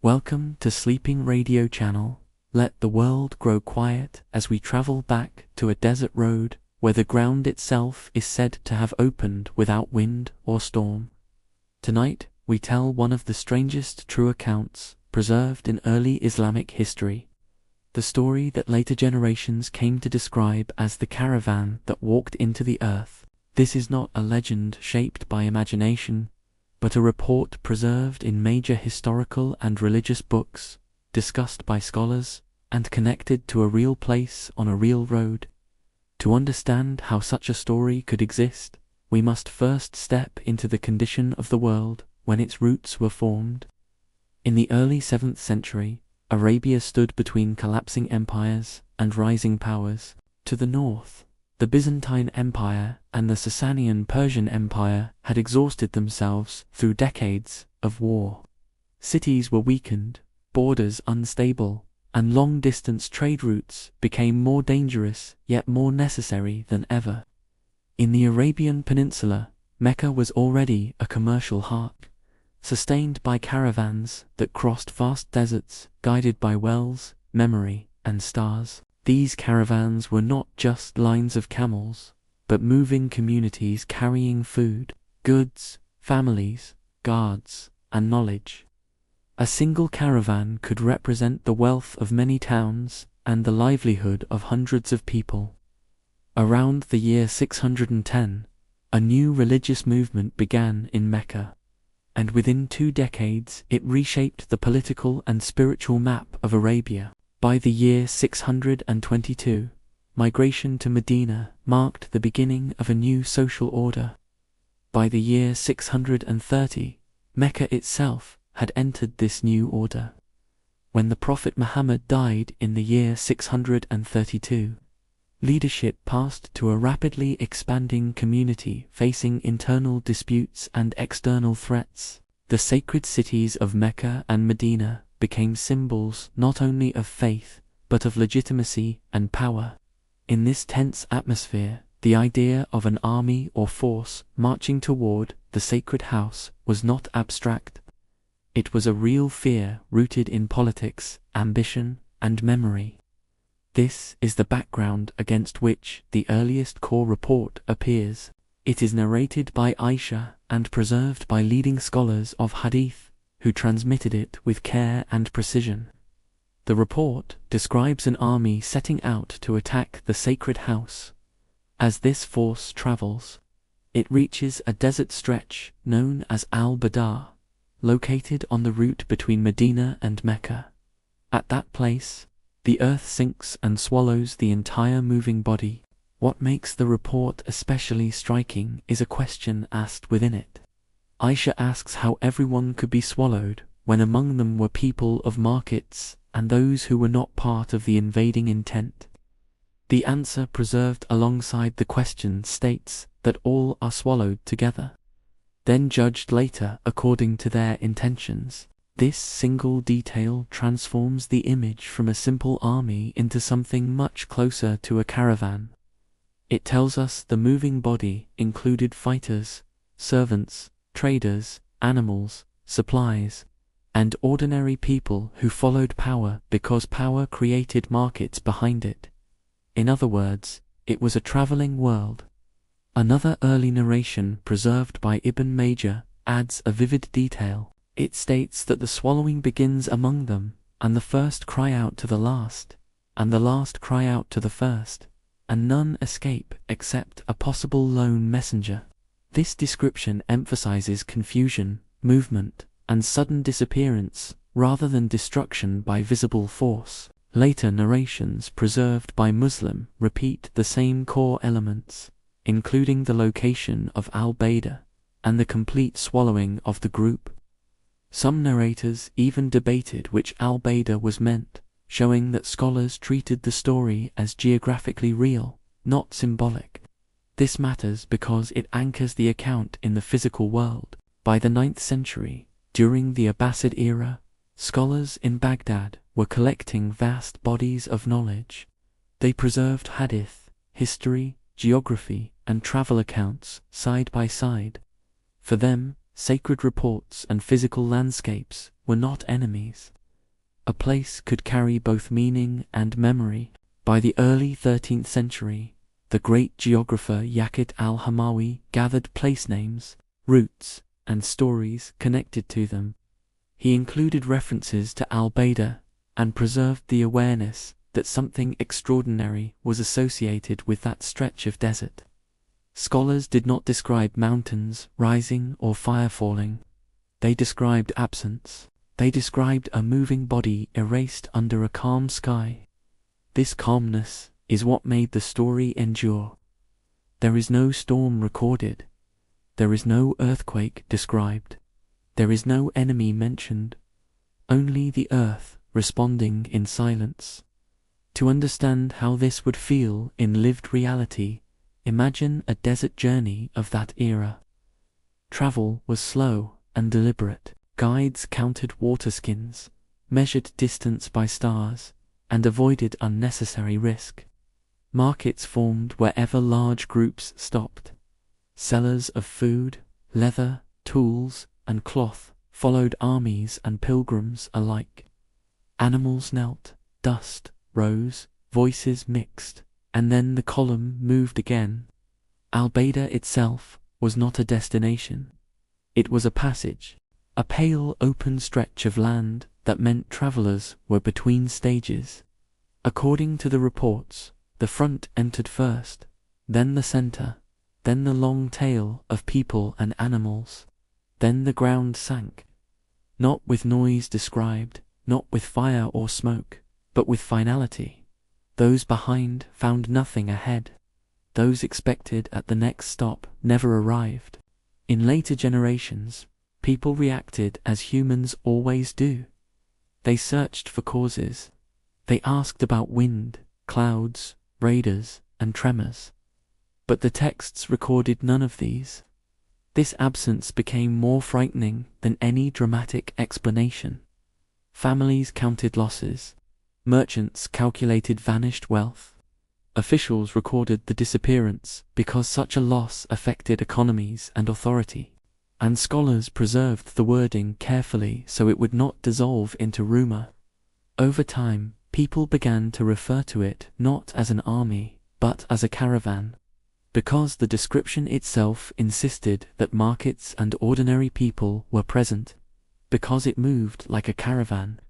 Welcome to Sleeping Radio Channel. Let the world grow quiet as we travel back to a desert road where the ground itself is said to have opened without wind or storm. Tonight, we tell one of the strangest true accounts preserved in early Islamic history. The story that later generations came to describe as the caravan that walked into the earth. This is not a legend shaped by imagination, but a report preserved in major historical and religious books, discussed by scholars, and connected to a real place on a real road. To understand how such a story could exist, we must first step into the condition of the world when its roots were formed. In the early 7th century, Arabia stood between collapsing empires and rising powers. To the north, the Byzantine Empire and the Sasanian Persian Empire had exhausted themselves through decades of war. Cities were weakened, borders unstable, and long-distance trade routes became more dangerous yet more necessary than ever. In the Arabian Peninsula, Mecca was already a commercial heart, sustained by caravans that crossed vast deserts guided by wells, memory, and stars. These caravans were not just lines of camels, but moving communities carrying food, goods, families, guards, and knowledge. A single caravan could represent the wealth of many towns and the livelihood of hundreds of people. Around the year 610, a new religious movement began in Mecca, and within 2 decades it reshaped the political and spiritual map of Arabia. By the year 622, migration to Medina marked the beginning of a new social order. By the year 630, Mecca itself had entered this new order. When the Prophet Muhammad died in the year 632, leadership passed to a rapidly expanding community facing internal disputes and external threats. The sacred cities of Mecca and Medina became symbols not only of faith, but of legitimacy and power. In this tense atmosphere, the idea of an army or force marching toward the sacred house was not abstract. It was a real fear rooted in politics, ambition, and memory. This is the background against which the earliest core report appears. It is narrated by Aisha and preserved by leading scholars of hadith, who transmitted it with care and precision. The report describes an army setting out to attack the sacred house. As this force travels, it reaches a desert stretch known as Al-Bayda, located on the route between Medina and Mecca. At that place, the earth sinks and swallows the entire moving body. What makes the report especially striking is a question asked within it. Aisha asks how everyone could be swallowed when among them were people of markets and those who were not part of the invading intent. The answer preserved alongside the question states that all are swallowed together, then judged later according to their intentions. This single detail transforms the image from a simple army into something much closer to a caravan. It tells us the moving body included fighters, servants, traders, animals, supplies, and ordinary people who followed power because power created markets behind it. In other words, it was a traveling world. Another early narration preserved by Ibn Majah adds a vivid detail. It states that the swallowing begins among them, and the first cry out to the last, and the last cry out to the first, and none escape except a possible lone messenger. This description emphasizes confusion, movement, and sudden disappearance, rather than destruction by visible force. Later narrations preserved by Muslim repeat the same core elements, including the location of Al-Bayda and the complete swallowing of the group. Some narrators even debated which Al-Bayda was meant, showing that scholars treated the story as geographically real, not symbolic. This matters because it anchors the account in the physical world. By the 9th century, during the Abbasid era, scholars in Baghdad were collecting vast bodies of knowledge. They preserved hadith, history, geography, and travel accounts side by side. For them, sacred reports and physical landscapes were not enemies. A place could carry both meaning and memory. By the early 13th century, the great geographer Yaqut al-Hamawi gathered place names, roots, and stories connected to them. He included references to al-Bayda and preserved the awareness that something extraordinary was associated with that stretch of desert. Scholars did not describe mountains rising or fire falling. They described absence. They described a moving body erased under a calm sky. This calmness is what made the story endure. There is no storm recorded. There is no earthquake described. There is no enemy mentioned. Only the earth responding in silence. To understand how this would feel in lived reality, imagine a desert journey of that era. Travel was slow and deliberate. Guides counted water skins, measured distance by stars, and avoided unnecessary risk. Markets formed wherever large groups stopped. Sellers of food, leather, tools, and cloth followed armies and pilgrims alike. Animals knelt, dust rose, voices mixed, and then the column moved again. Al-Bayda itself was not a destination. It was a passage, a pale open stretch of land that meant travelers were between stages. According to the reports, the front entered first, then the center, then the long tail of people and animals. Then the ground sank, not with noise described, not with fire or smoke, but with finality. Those behind found nothing ahead. Those expected at the next stop never arrived. In later generations, people reacted as humans always do. They searched for causes. They asked about wind, clouds, raiders, and tremors. But the texts recorded none of these. This absence became more frightening than any dramatic explanation. Families counted losses. Merchants calculated vanished wealth. Officials recorded the disappearance because such a loss affected economies and authority. And scholars preserved the wording carefully so it would not dissolve into rumor. Over time, people began to refer to it not as an army, but as a caravan, because the description itself insisted that markets and ordinary people were present, because it moved like a caravan,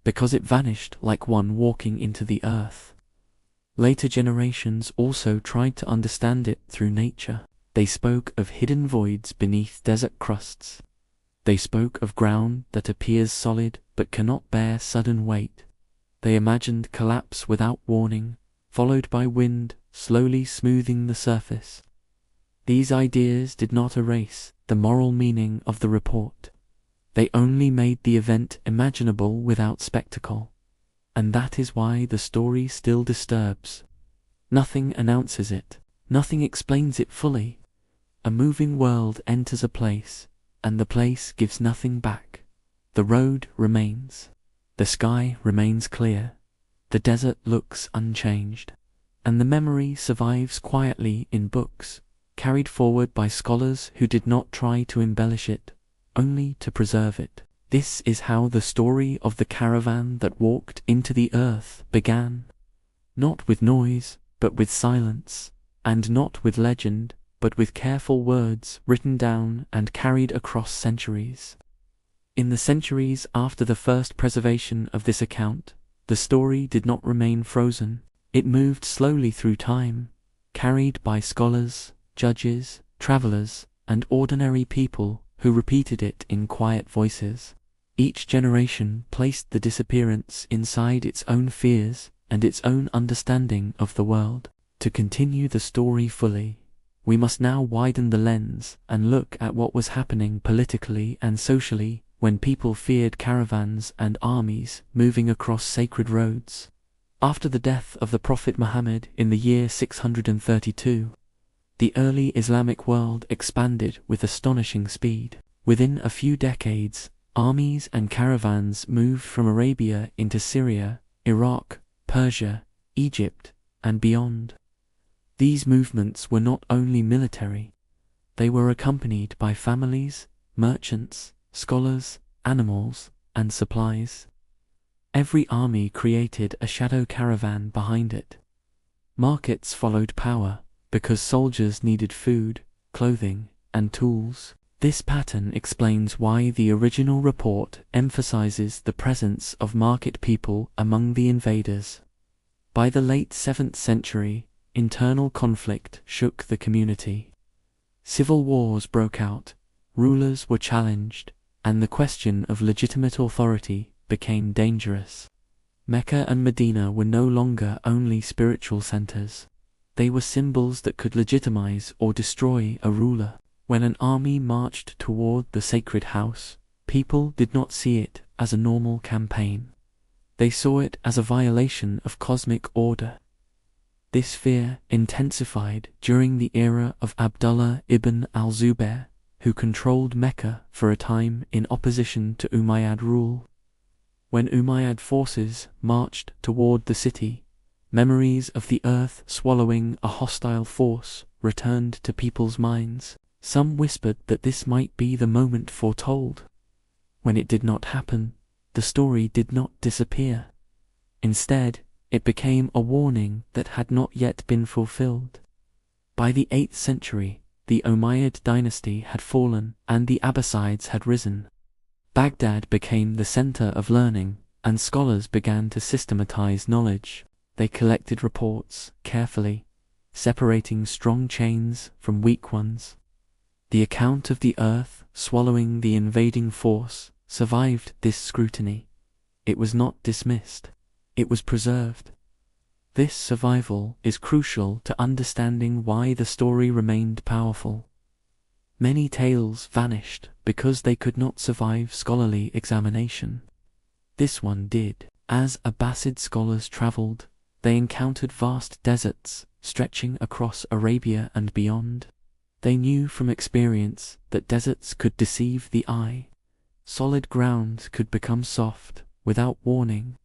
because it vanished like one walking into the earth. Later generations also tried to understand it through nature. They spoke of hidden voids beneath desert crusts. They spoke of ground that appears solid but cannot bear sudden weight. They imagined collapse without warning, followed by wind slowly smoothing the surface. These ideas did not erase the moral meaning of the report. They only made the event imaginable without spectacle. And that is why the story still disturbs. Nothing announces it. Nothing explains it fully. A moving world enters a place, and the place gives nothing back. The road remains. The sky remains clear. The desert looks unchanged. And the memory survives quietly in books, carried forward by scholars who did not try to embellish it, only to preserve it. This is how the story of the caravan that walked into the earth began. Not with noise, but with silence, and not with legend, but with careful words written down and carried across centuries. In the centuries after the first preservation of this account, the story did not remain frozen. It moved slowly through time, carried by scholars, judges, travelers, and ordinary people who repeated it in quiet voices. Each generation placed the disappearance inside its own fears and its own understanding of the world. To continue the story fully, we must now widen the lens and look at what was happening politically and socially when people feared caravans and armies moving across sacred roads. After the death of the Prophet Muhammad in the year 632, the early Islamic world expanded with astonishing speed. Within a few decades, armies and caravans moved from Arabia into Syria, Iraq, Persia, Egypt, and beyond. These movements were not only military, they were accompanied by families, merchants, scholars, animals, and supplies. Every army created a shadow caravan behind it. Markets followed power, because soldiers needed food, clothing, and tools. This pattern explains why the original report emphasizes the presence of market people among the invaders. By the late 7th century, internal conflict shook the community. Civil wars broke out, rulers were challenged, and the question of legitimate authority became dangerous. Mecca and Medina were no longer only spiritual centers. They were symbols that could legitimize or destroy a ruler. When an army marched toward the sacred house, people did not see it as a normal campaign. They saw it as a violation of cosmic order. This fear intensified during the era of Abdullah ibn al-Zubair, who controlled Mecca for a time in opposition to Umayyad rule. When Umayyad forces marched toward the city, memories of the earth swallowing a hostile force returned to people's minds. Some whispered that this might be the moment foretold. When it did not happen, the story did not disappear. Instead, it became a warning that had not yet been fulfilled. By the 8th century, the Umayyad dynasty had fallen and the Abbasides had risen. Baghdad became the center of learning, and scholars began to systematize knowledge. They collected reports carefully, separating strong chains from weak ones. The account of the earth swallowing the invading force survived this scrutiny. It was not dismissed. It was preserved. This survival is crucial to understanding why the story remained powerful. Many tales vanished because they could not survive scholarly examination. This one did. As Abbasid scholars traveled, they encountered vast deserts stretching across Arabia and beyond. They knew from experience that deserts could deceive the eye. Solid ground could become soft without warning.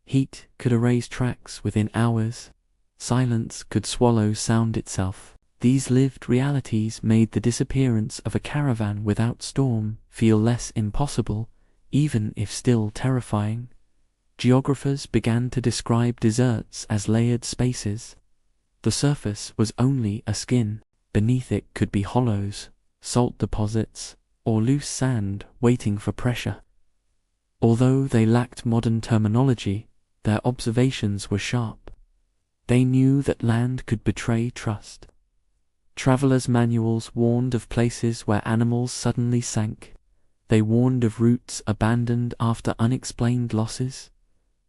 Heat could erase tracks within hours. Silence could swallow sound itself. These lived realities made the disappearance of a caravan without storm feel less impossible, even if still terrifying. Geographers began to describe deserts as layered spaces. The surface was only a skin. Beneath it could be hollows, salt deposits, or loose sand waiting for pressure. Although they lacked modern terminology, their observations were sharp. They knew that land could betray trust. Travelers' manuals warned of places where animals suddenly sank. They warned of routes abandoned after unexplained losses.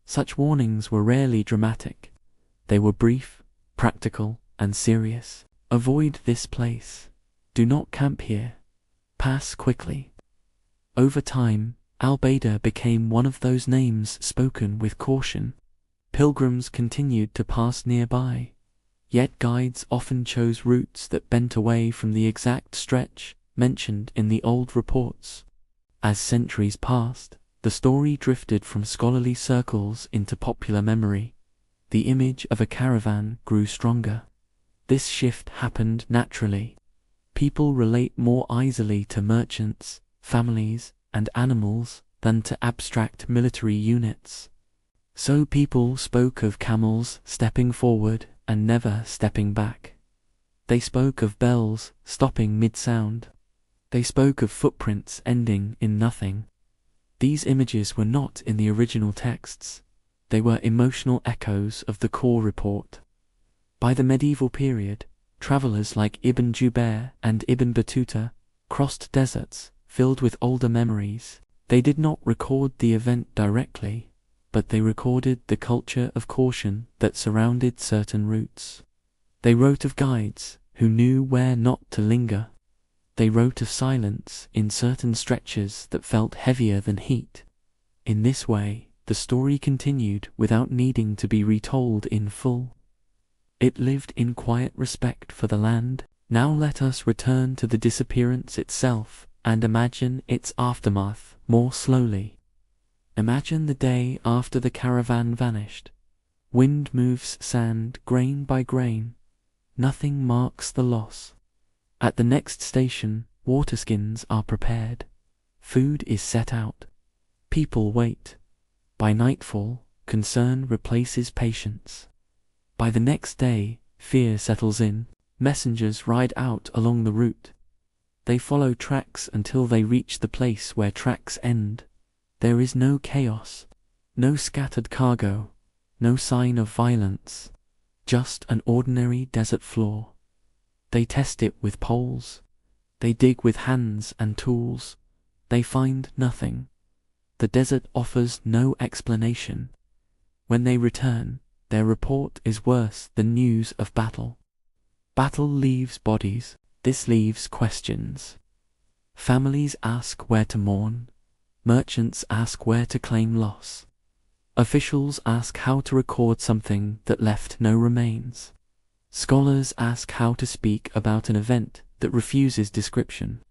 Such warnings were rarely dramatic. They were brief, practical, and serious. Avoid this place. Do not camp here. Pass quickly. Over time, Bayda became one of those names spoken with caution. Pilgrims continued to pass nearby, yet guides often chose routes that bent away from the exact stretch mentioned in the old reports. As centuries passed, the story drifted from scholarly circles into popular memory. The image of a caravan grew stronger. This shift happened naturally. People relate more easily to merchants, families, and animals than to abstract military units. So people spoke of camels stepping forward and never stepping back. They spoke of bells stopping mid-sound. They spoke of footprints ending in nothing. These images were not in the original texts. They were emotional echoes of the core report. By the medieval period, travelers like Ibn Jubair and Ibn Battuta crossed deserts filled with older memories. They did not record the event directly, but they recorded the culture of caution that surrounded certain routes. They wrote of guides who knew where not to linger. They wrote of silence in certain stretches that felt heavier than heat. In this way, the story continued without needing to be retold in full. It lived in quiet respect for the land. Now let us return to the disappearance itself and imagine its aftermath more slowly. Imagine the day after the caravan vanished. Wind moves sand grain by grain. Nothing marks the loss. At the next station, waterskins are prepared. Food is set out. People wait. By nightfall, concern replaces patience. By the next day, fear settles in. Messengers ride out along the route. They follow tracks until they reach the place where tracks end. There is no chaos, no scattered cargo, no sign of violence, just an ordinary desert floor. They test it with poles. They dig with hands and tools. They find nothing. The desert offers no explanation. When they return, their report is worse than news of battle. Battle leaves bodies. This leaves questions. Families ask where to mourn. Merchants ask where to claim loss. Officials ask how to record something that left no remains. Scholars ask how to speak about an event that refuses description.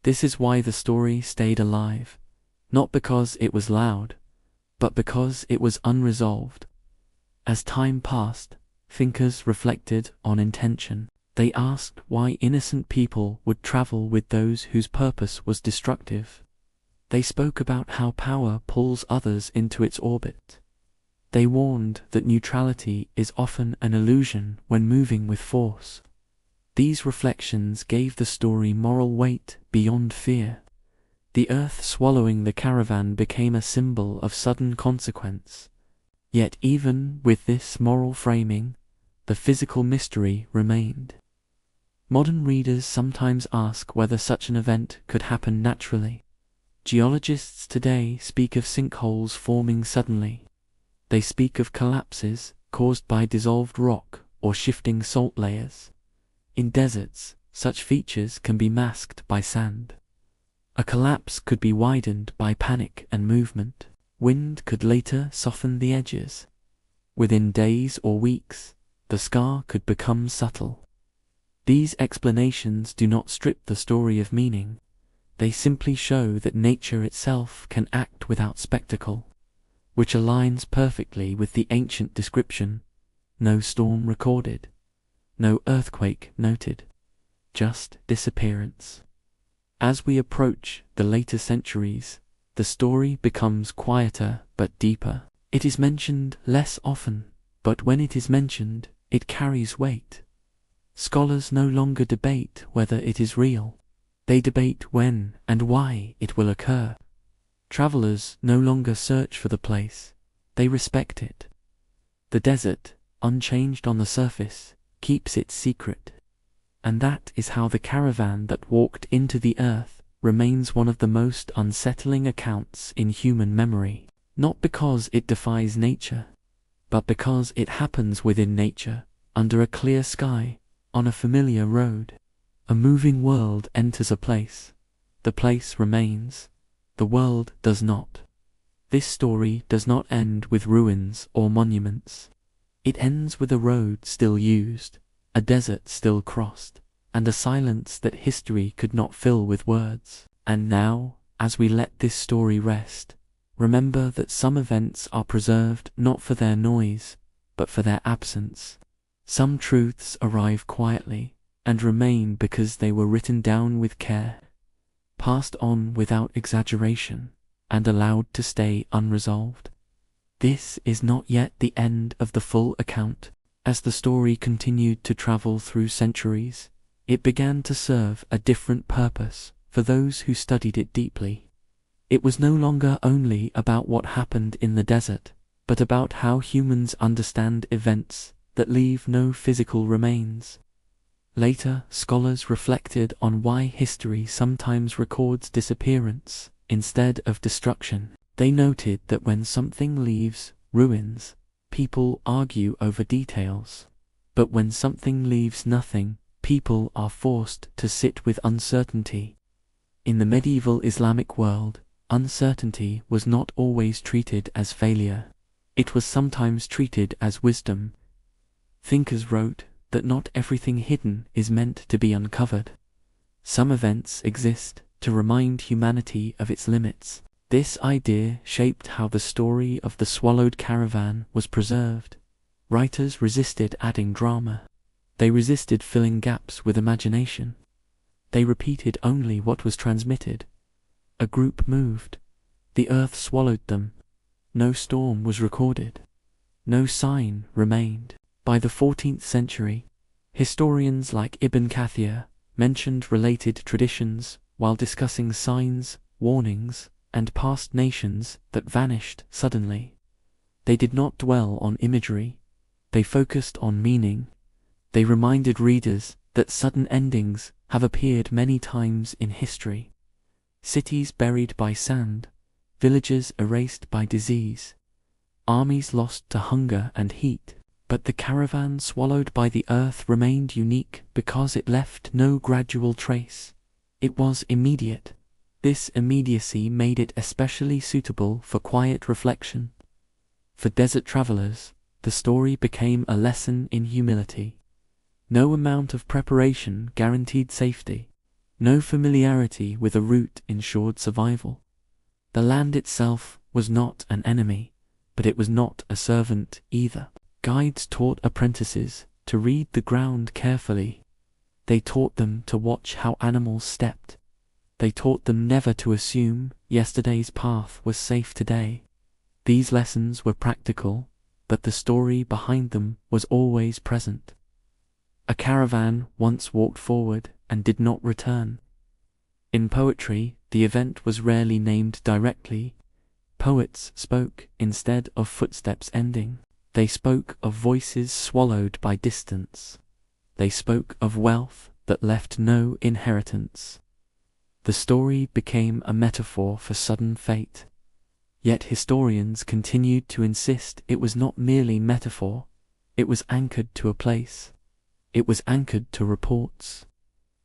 This is why the story stayed alive, not because it was loud, but because it was unresolved. As time passed, thinkers reflected on intention. They asked why innocent people would travel with those whose purpose was destructive. They spoke about how power pulls others into its orbit. They warned that neutrality is often an illusion when moving with force. These reflections gave the story moral weight beyond fear. The earth swallowing the caravan became a symbol of sudden consequence. Yet even with this moral framing, the physical mystery remained. Modern readers sometimes ask whether such an event could happen naturally. Geologists today speak of sinkholes forming suddenly. They speak of collapses caused by dissolved rock or shifting salt layers. In deserts, such features can be masked by sand. A collapse could be widened by panic and movement. Wind could later soften the edges. Within days or weeks, the scar could become subtle. These explanations do not strip the story of meaning. They simply show that nature itself can act without spectacle, which aligns perfectly with the ancient description: no storm recorded, no earthquake noted, just disappearance. As we approach the later centuries, the story becomes quieter but deeper. It is mentioned less often, but when it is mentioned, it carries weight. Scholars no longer debate whether it is real. They debate when and why it will occur. Travelers no longer search for the place. They respect it. The desert, unchanged on the surface, keeps its secret. And that is how the caravan that walked into the earth remains one of the most unsettling accounts in human memory. Not because it defies nature, but because it happens within nature, under a clear sky, on a familiar road. A moving world enters a place. The place remains. The world does not. This story does not end with ruins or monuments. It ends with a road still used, a desert still crossed, and a silence that history could not fill with words. And now, as we let this story rest, remember that some events are preserved not for their noise, but for their absence. Some truths arrive quietly and remain because they were written down with care, passed on without exaggeration, and allowed to stay unresolved. This is not yet the end of the full account. As the story continued to travel through centuries, it began to serve a different purpose for those who studied it deeply. It was no longer only about what happened in the desert, but about how humans understand events that leave no physical remains. Later, scholars reflected on why history sometimes records disappearance instead of destruction. They noted that when something leaves ruins, people argue over details. But when something leaves nothing, people are forced to sit with uncertainty. In the medieval Islamic world, uncertainty was not always treated as failure. It was sometimes treated as wisdom. Thinkers wrote that not everything hidden is meant to be uncovered. Some events exist to remind humanity of its limits. This idea shaped how the story of the swallowed caravan was preserved. Writers resisted adding drama. They resisted filling gaps with imagination. They repeated only what was transmitted. A group moved. The earth swallowed them. No storm was recorded. No sign remained. By the 14th century, historians like Ibn Kathir mentioned related traditions while discussing signs, warnings, and past nations that vanished suddenly. They did not dwell on imagery. They focused on meaning. They reminded readers that sudden endings have appeared many times in history. Cities buried by sand, villages erased by disease, armies lost to hunger and heat. But the caravan swallowed by the earth remained unique because it left no gradual trace. It was immediate. This immediacy made it especially suitable for quiet reflection. For desert travelers, the story became a lesson in humility. No amount of preparation guaranteed safety. No familiarity with a route ensured survival. The land itself was not an enemy, but it was not a servant either. Guides taught apprentices to read the ground carefully. They taught them to watch how animals stepped. They taught them never to assume yesterday's path was safe today. These lessons were practical, but the story behind them was always present. A caravan once walked forward and did not return. In poetry, the event was rarely named directly. Poets spoke instead of footsteps ending. They spoke of voices swallowed by distance. They spoke of wealth that left no inheritance. The story became a metaphor for sudden fate. Yet historians continued to insist it was not merely metaphor. It was anchored to a place. It was anchored to reports.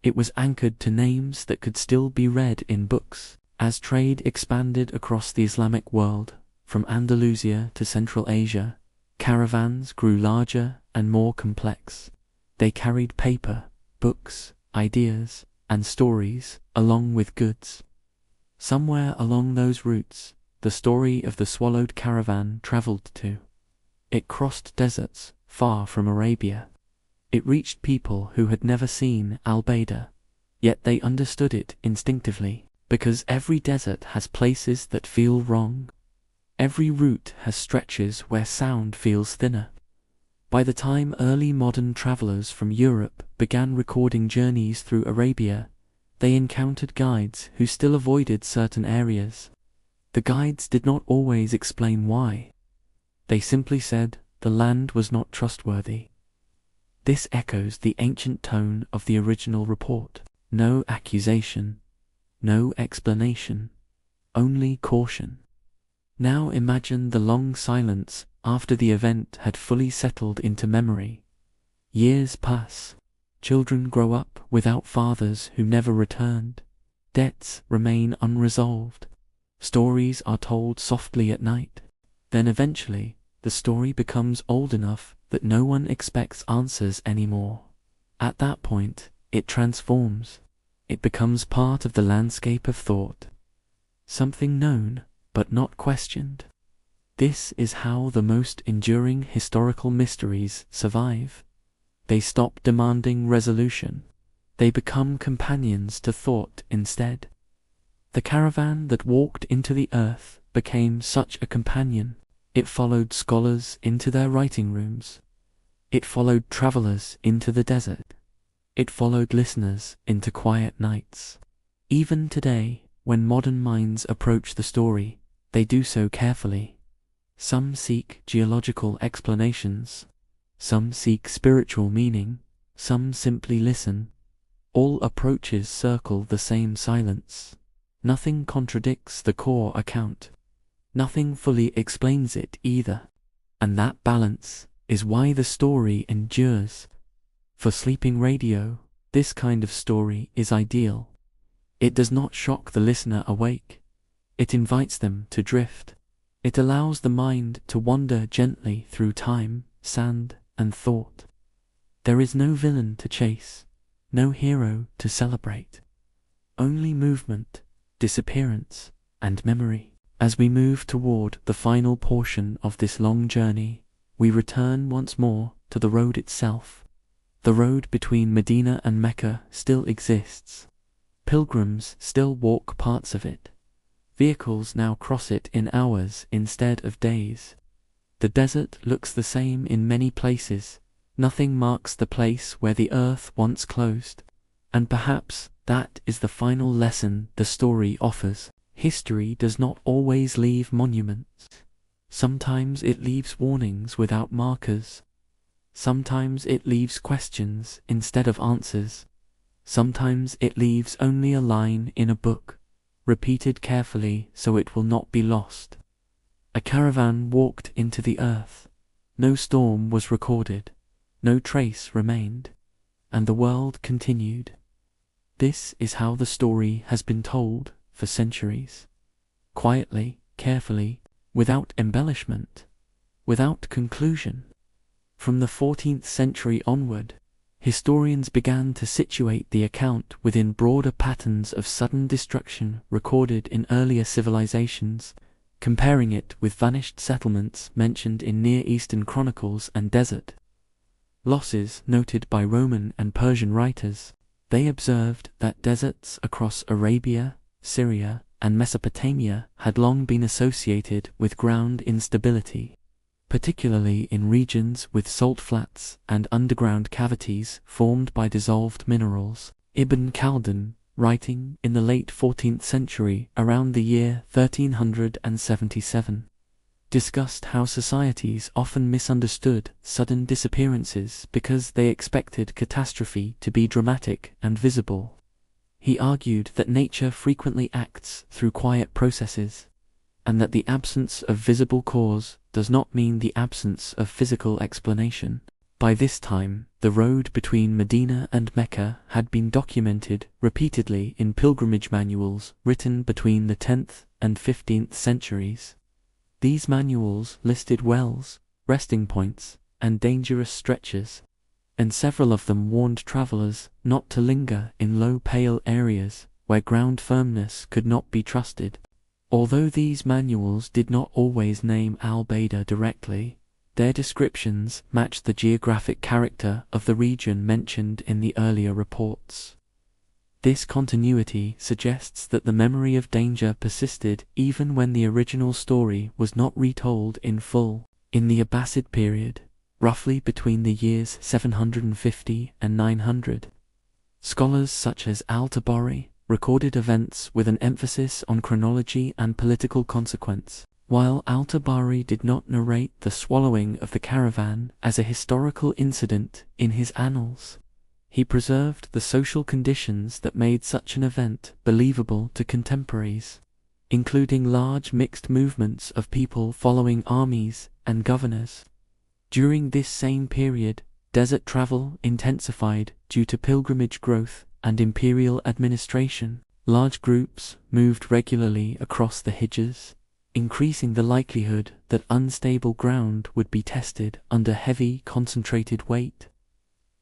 It was anchored to names that could still be read in books. As trade expanded across the Islamic world, from Andalusia to Central Asia, caravans grew larger and more complex. They carried paper, books, ideas, and stories along with goods. Somewhere along those routes, the story of the swallowed caravan traveled to. It crossed deserts far from Arabia. It reached people who had never seen Bayda, yet they understood it instinctively, because every desert has places that feel wrong. Every route has stretches where sound feels thinner. By the time early modern travelers from Europe began recording journeys through Arabia, they encountered guides who still avoided certain areas. The guides did not always explain why. They simply said the land was not trustworthy. This echoes the ancient tone of the original report. No accusation, no explanation, only caution. Now imagine the long silence after the event had fully settled into memory. Years pass. Children grow up without fathers who never returned. Debts remain unresolved. Stories are told softly at night. Then eventually, the story becomes old enough that no one expects answers anymore. At that point, it transforms. It becomes part of the landscape of thought. Something known, but not questioned. This is how the most enduring historical mysteries survive. They stop demanding resolution. They become companions to thought instead. The caravan that walked into the earth became such a companion. It followed scholars into their writing rooms. It followed travelers into the desert. It followed listeners into quiet nights. Even today, when modern minds approach the story, they do so carefully. Some seek geological explanations. Some seek spiritual meaning. Some simply listen. All approaches circle the same silence. Nothing contradicts the core account. Nothing fully explains it either. And that balance is why the story endures. For sleeping radio, this kind of story is ideal. It does not shock the listener awake. It invites them to drift. It allows the mind to wander gently through time, sand, and thought. There is no villain to chase, no hero to celebrate. Only movement, disappearance, and memory. As we move toward the final portion of this long journey, we return once more to the road itself. The road between Medina and Mecca still exists. Pilgrims still walk parts of it. Vehicles now cross it in hours instead of days. The desert looks the same in many places. Nothing marks the place where the earth once closed. And perhaps that is the final lesson the story offers. History does not always leave monuments. Sometimes it leaves warnings without markers. Sometimes it leaves questions instead of answers. Sometimes it leaves only a line in a book, repeated carefully so it will not be lost. A caravan walked into the earth. No storm was recorded. No trace remained. And the world continued. This is how the story has been told for centuries. Quietly, carefully, without embellishment, without conclusion. From the 14th century onward, historians began to situate the account within broader patterns of sudden destruction recorded in earlier civilizations, comparing it with vanished settlements mentioned in Near Eastern chronicles and desert losses noted by Roman and Persian writers. They observed that deserts across Arabia, Syria, and Mesopotamia had long been associated with ground instability, particularly in regions with salt flats and underground cavities formed by dissolved minerals. Ibn Khaldun, writing in the late 14th century around the year 1377, discussed how societies often misunderstood sudden disappearances because they expected catastrophe to be dramatic and visible. He argued that nature frequently acts through quiet processes, and that the absence of visible cause does not mean the absence of physical explanation. By this time, the road between Medina and Mecca had been documented repeatedly in pilgrimage manuals written between the 10th and 15th centuries. These manuals listed wells, resting points, and dangerous stretches, and several of them warned travelers not to linger in low pale areas where ground firmness could not be trusted. Although these manuals did not always name Bayda directly, their descriptions matched the geographic character of the region mentioned in the earlier reports. This continuity suggests that the memory of danger persisted even when the original story was not retold in full. In the Abbasid period, roughly between the years 750 and 900, scholars such as al-Tabari recorded events with an emphasis on chronology and political consequence. While al-Tabari did not narrate the swallowing of the caravan as a historical incident in his annals, he preserved the social conditions that made such an event believable to contemporaries, including large mixed movements of people following armies and governors. During this same period, desert travel intensified due to pilgrimage growth and imperial administration. Large groups moved regularly across the Hijaz, increasing the likelihood that unstable ground would be tested under heavy concentrated weight.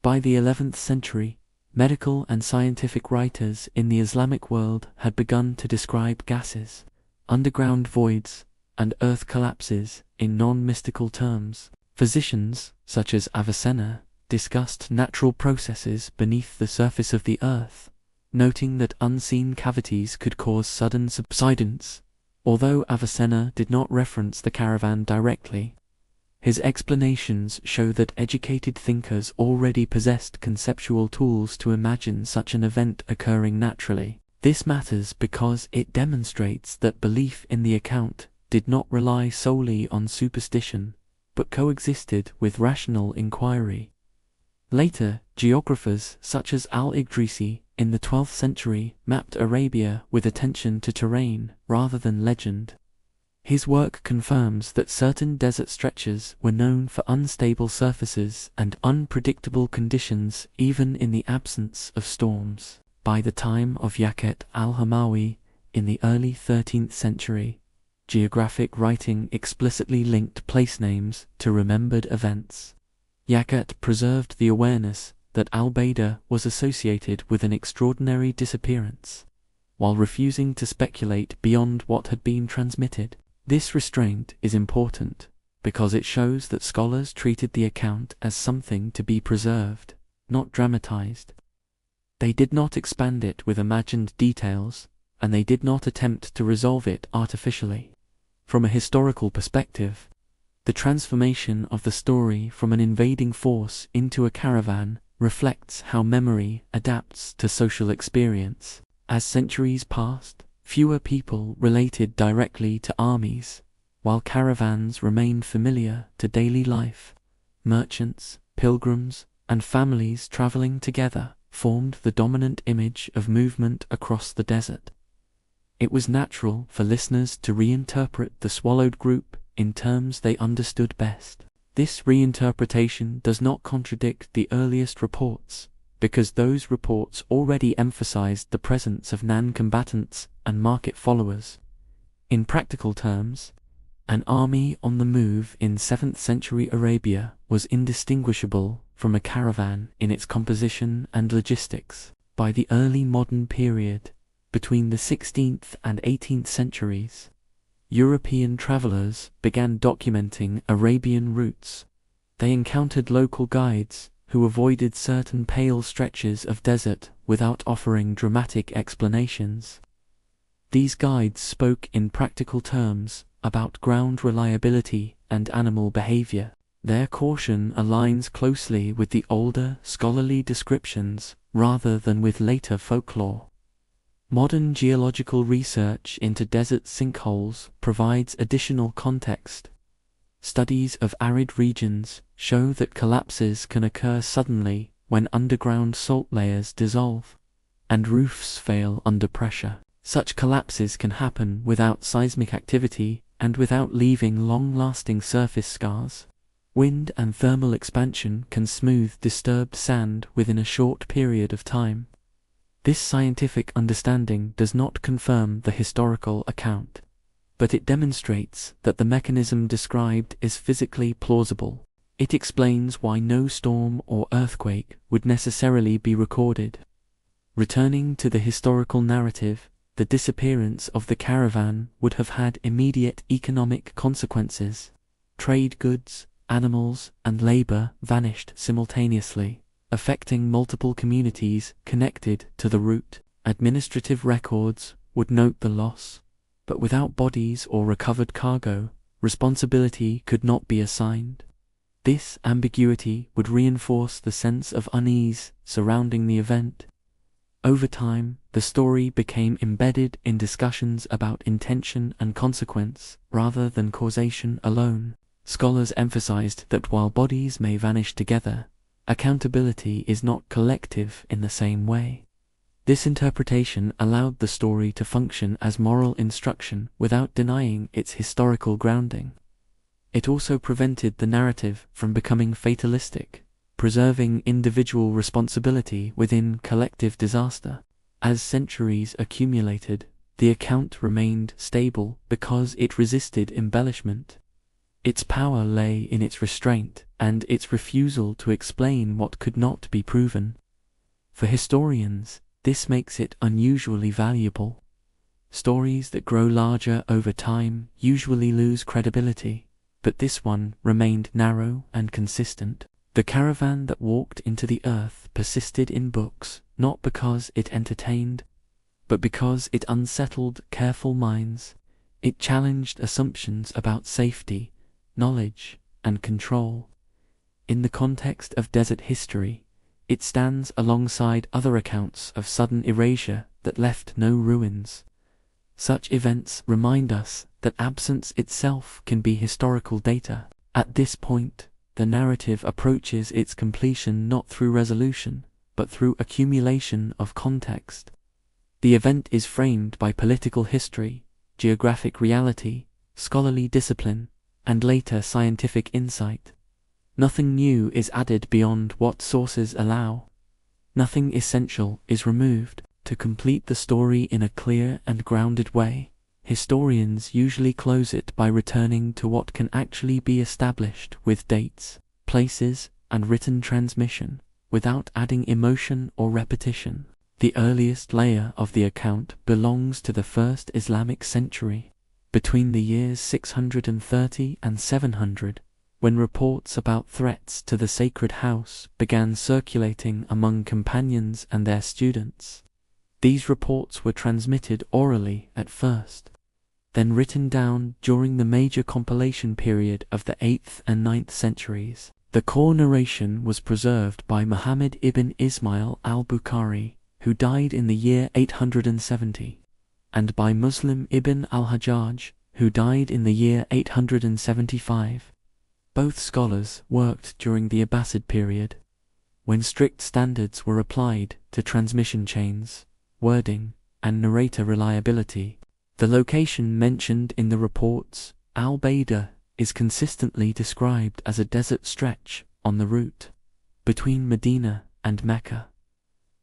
By the 11th century, medical and scientific writers in the Islamic world had begun to describe gases, underground voids, and earth collapses in non-mystical terms. Physicians, such as Avicenna, discussed natural processes beneath the surface of the earth, noting that unseen cavities could cause sudden subsidence. Although Avicenna did not reference the caravan directly, his explanations show that educated thinkers already possessed conceptual tools to imagine such an event occurring naturally. This matters because it demonstrates that belief in the account did not rely solely on superstition, but coexisted with rational inquiry. Later, geographers such as al-Idrisi in the 12th century mapped Arabia with attention to terrain rather than legend. His work confirms that certain desert stretches were known for unstable surfaces and unpredictable conditions even in the absence of storms. By the time of Yaqut al-Hamawi in the early 13th century, geographic writing explicitly linked place names to remembered events. Yaqut preserved the awareness that al-Bayda was associated with an extraordinary disappearance, while refusing to speculate beyond what had been transmitted. This restraint is important because it shows that scholars treated the account as something to be preserved, not dramatized. They did not expand it with imagined details, and they did not attempt to resolve it artificially. From a historical perspective, the transformation of the story from an invading force into a caravan reflects how memory adapts to social experience. As centuries passed, fewer people related directly to armies, while caravans remained familiar to daily life. Merchants, pilgrims, and families traveling together formed the dominant image of movement across the desert. It was natural for listeners to reinterpret the swallowed group in terms they understood best. This reinterpretation does not contradict the earliest reports, because those reports already emphasized the presence of non-combatants and market followers. In practical terms, an army on the move in 7th century Arabia was indistinguishable from a caravan in its composition and logistics. By the early modern period, between the 16th and 18th centuries, European travelers began documenting Arabian routes. They encountered local guides who avoided certain pale stretches of desert without offering dramatic explanations. These guides spoke in practical terms about ground reliability and animal behavior. Their caution aligns closely with the older scholarly descriptions rather than with later folklore. Modern geological research into desert sinkholes provides additional context. Studies of arid regions show that collapses can occur suddenly when underground salt layers dissolve and roofs fail under pressure. Such collapses can happen without seismic activity and without leaving long-lasting surface scars. Wind and thermal expansion can smooth disturbed sand within a short period of time. This scientific understanding does not confirm the historical account, but it demonstrates that the mechanism described is physically plausible. It explains why no storm or earthquake would necessarily be recorded. Returning to the historical narrative, the disappearance of the caravan would have had immediate economic consequences. Trade goods, animals, and labor vanished simultaneously, affecting multiple communities connected to the route. Administrative records would note the loss, but without bodies or recovered cargo, responsibility could not be assigned. This ambiguity would reinforce the sense of unease surrounding the event. Over time, the story became embedded in discussions about intention and consequence rather than causation alone. Scholars emphasized that while bodies may vanish together, accountability is not collective in the same way. This interpretation allowed the story to function as moral instruction without denying its historical grounding. It also prevented the narrative from becoming fatalistic, preserving individual responsibility within collective disaster. As centuries accumulated, the account remained stable because it resisted embellishment. Its power lay in its restraint and its refusal to explain what could not be proven. For historians, this makes it unusually valuable. Stories that grow larger over time usually lose credibility, but this one remained narrow and consistent. The caravan that walked into the earth persisted in books, not because it entertained, but because it unsettled careful minds. It challenged assumptions about safety, knowledge, and control. In the context of desert history, it stands alongside other accounts of sudden erasure that left no ruins. Such events remind us that absence itself can be historical data. At this point, the narrative approaches its completion not through resolution, but through accumulation of context. The event is framed by political history, geographic reality, scholarly discipline, and later scientific insight. Nothing new is added beyond what sources allow. Nothing essential is removed to complete the story in a clear and grounded way. Historians usually close it by returning to what can actually be established with dates, places, and written transmission, without adding emotion or repetition. The earliest layer of the account belongs to the first Islamic century, between the years 630 and 700, when reports about threats to the sacred house began circulating among companions and their students. These reports were transmitted orally at first, then written down during the major compilation period of the 8th and 9th centuries. The core narration was preserved by Muhammad ibn Ismail al-Bukhari, who died in the year 870, and by Muslim ibn al-Hajjaj, who died in the year 875. Both scholars worked during the Abbasid period, when strict standards were applied to transmission chains, wording, and narrator reliability. The location mentioned in the reports, al-Bayda, is consistently described as a desert stretch on the route between Medina and Mecca.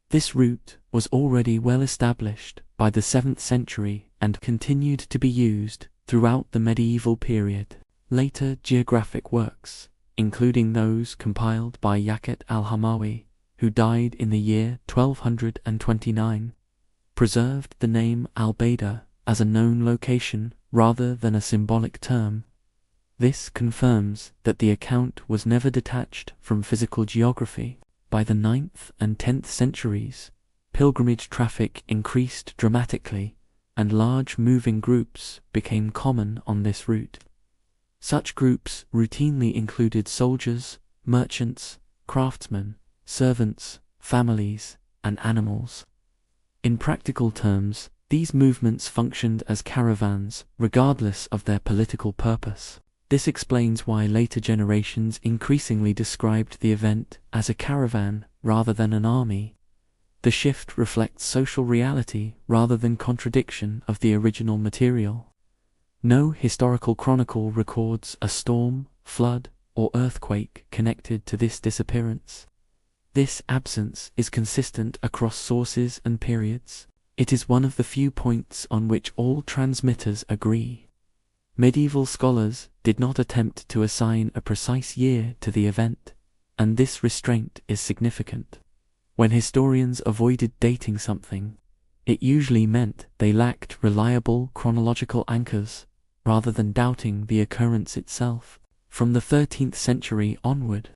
This route was already well established by the 7th century and continued to be used throughout the medieval period. Later geographic works, including those compiled by Yaqut al-Hamawi, who died in the year 1229, preserved the name al-Bayda as a known location rather than a symbolic term. This confirms that the account was never detached from physical geography. By the 9th and 10th centuries, pilgrimage traffic increased dramatically, and large moving groups became common on this route. Such groups routinely included soldiers, merchants, craftsmen, servants, families, and animals. In practical terms, these movements functioned as caravans, regardless of their political purpose. This explains why later generations increasingly described the event as a caravan rather than an army. The shift reflects social reality rather than contradiction of the original material. No historical chronicle records a storm, flood, or earthquake connected to this disappearance. This absence is consistent across sources and periods. It is one of the few points on which all transmitters agree. Medieval scholars did not attempt to assign a precise year to the event, and this restraint is significant. When historians avoided dating something, it usually meant they lacked reliable chronological anchors, rather than doubting the occurrence itself. From the 13th century onward,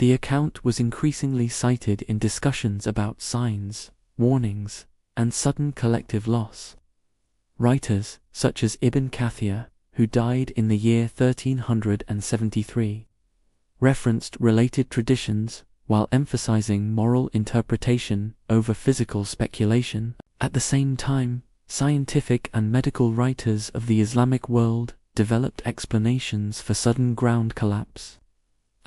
the account was increasingly cited in discussions about signs, warnings, and sudden collective loss. Writers such as Ibn Kathir, who died in the year 1373, referenced related traditions while emphasizing moral interpretation over physical speculation. At the same time, scientific and medical writers of the Islamic world developed explanations for sudden ground collapse.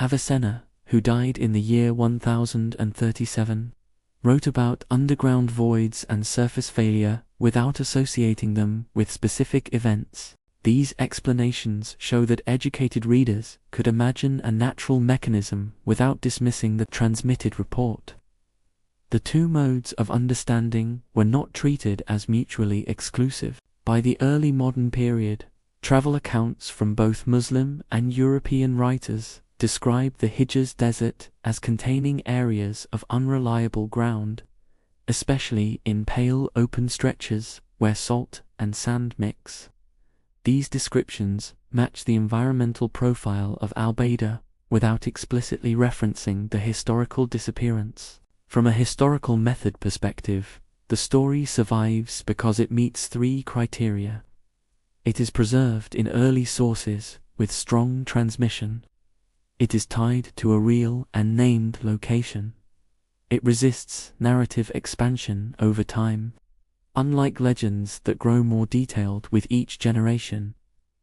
Avicenna, who died in the year 1037, wrote about underground voids and surface failure without associating them with specific events. These explanations show that educated readers could imagine a natural mechanism without dismissing the transmitted report. The two modes of understanding were not treated as mutually exclusive. By the early modern period, travel accounts from both Muslim and European writers describe the Hijaz desert as containing areas of unreliable ground, especially in pale open stretches where salt and sand mix. These descriptions match the environmental profile of al-Bayda without explicitly referencing the historical disappearance. From a historical method perspective, the story survives because it meets three criteria. It is preserved in early sources with strong transmission. It is tied to a real and named location. It resists narrative expansion over time. Unlike legends that grow more detailed with each generation,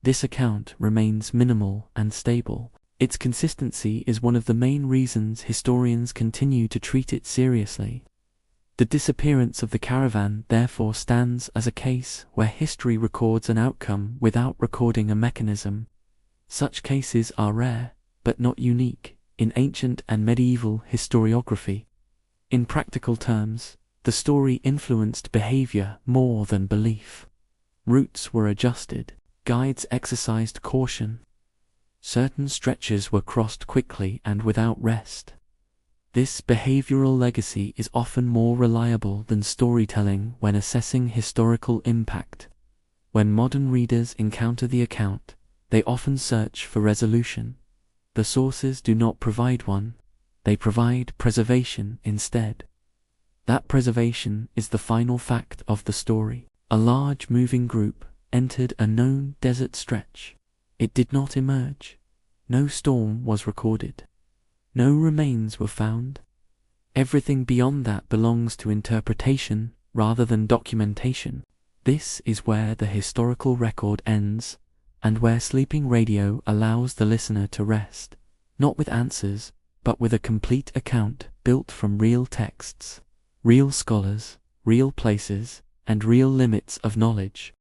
this account remains minimal and stable. Its consistency is one of the main reasons historians continue to treat it seriously. The disappearance of the caravan therefore stands as a case where history records an outcome without recording a mechanism. Such cases are rare, but not unique, in ancient and medieval historiography. In practical terms, the story influenced behavior more than belief. Routes were adjusted, guides exercised caution. Certain stretches were crossed quickly and without rest. This behavioral legacy is often more reliable than storytelling when assessing historical impact. When modern readers encounter the account, they often search for resolution. The sources do not provide one, they provide preservation instead. That preservation is the final fact of the story. A large moving group entered a known desert stretch. It did not emerge. No storm was recorded. No remains were found. Everything beyond that belongs to interpretation rather than documentation. This is where the historical record ends, and where sleeping radio allows the listener to rest, not with answers, but with a complete account built from real texts, real scholars, real places, and real limits of knowledge.